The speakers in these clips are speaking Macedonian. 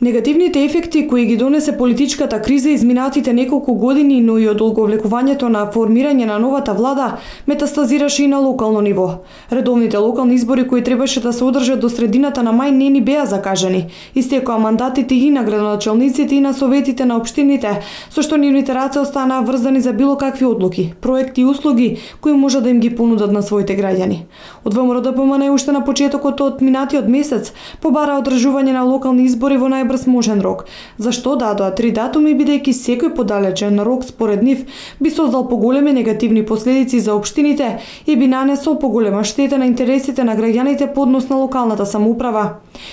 Негативните ефекти кои ги донесе политичката криза изминатите неколку години, но и од одговлекувањето на формирање на новата влада, метастазираше и на локално ниво. Редовните локални избори кои требаше да се одржат до средината на мај не ни беа закажани. Истекоа мандатите и на градоначалниците и на советите на општините, со што нивните раце останаа врзани за било какви одлуки, проекти и услуги кои може да им ги понудат на своите граѓани. Од ВМРО ДПМН уште на почетокот од минатиот месец побара одржување на локални избори во најбрз можен рок. Зашто дадоа 3 датуми, бидејќи секој подалечен рок според нив би создал поголеми негативни последици за општините и би нанесол поголема штета на интересите на граѓаните по однос на локалната самоуправа.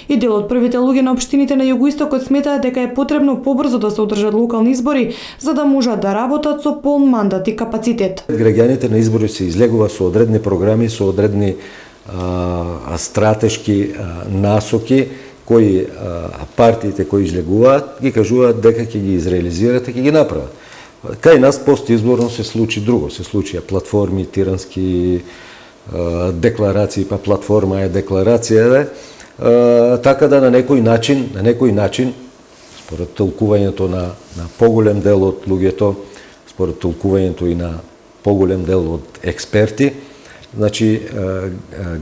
И дел од првите луѓе на општините на југоистокот сметаат дека е потребно побрзо да се одржат локални избори за да можат да работат со полн мандат и капацитет. Граѓаните на избори се излегува со одредни програми, со одредни стратешки насоки кои партиите кои излегуваат ги кажуваат дека ќе ги изреализират и ќе ги направат. Кај нас постизборно се случи друго, се случија платформи, тирански декларации, па платформа е декларација, така да на некој начин, според толкувањето на поголем дел од луѓето, според толкувањето и на поголем дел од експерти, значи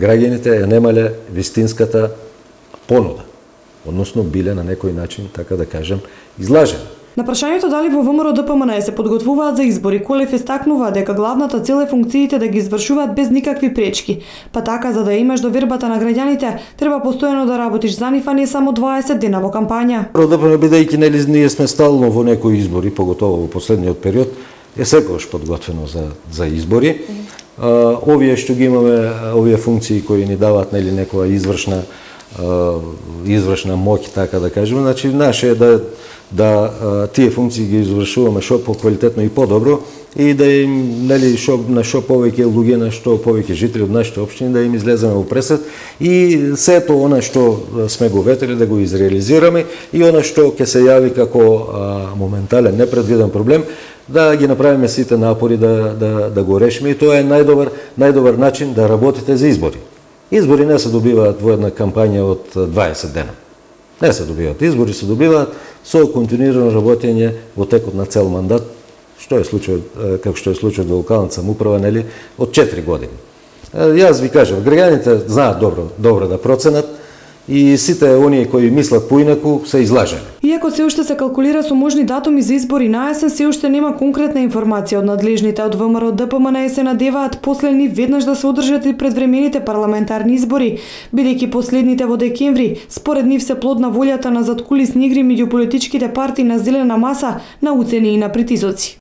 граѓаните ја немале вистинската понуда, односно биле на некој начин, така да кажем, излажени. На прашањето дали во ВМРО ДПМН се подготвуваат за избори, Колев истакнува дека главната цел е функциите да ги извршуваат без никакви пречки. Па така, за да имаш довербата на граѓаните, треба постојано да работиш за нив, а не само 20 дена во кампања. ВМРО ДПМН, бидејќи ние сме стално во некои избори, поготово во последниот период, е секогаш подготвено за избори. Овие што ги имаме, овие функции кои ни даваат некоја извршна моќ, така да кажеме, значи наше е да тие функции ги извршуваме што поквалитетно и подобро и да им на што повеќе луѓе, на што повеќе жители од нашите општини да им излеземе во пресед и сето она што сме го ветели да го изреализираме и она што ќе се јави како моментален непредвиден проблем да ги направиме сите напори да го решиме и тоа е најдобар начин да работите за избори. Избори не се добиваат во една кампања од 20 дена. Не се добиваат. Избори се добиваат со континуирано работење во текот на цел мандат, што е случајот, како што е случајот во локалната самоуправа, нели, од 4 години. Јас ви кажам, граѓаните знаат добро да проценат и сите оние кои мислат поинаку се излажени. Иако се уште се калкулира со можни датуми за избори на есен, се уште нема конкретна информација од надлежните од ВМРО ДПМН се надеваат последни веднаш да се одржат и предвремените парламентарни избори, бидејќи последните во декември според нив се плод на волјата на заткулисни игри меѓу политичките партии на зелена маса, на уцени и на притисоци.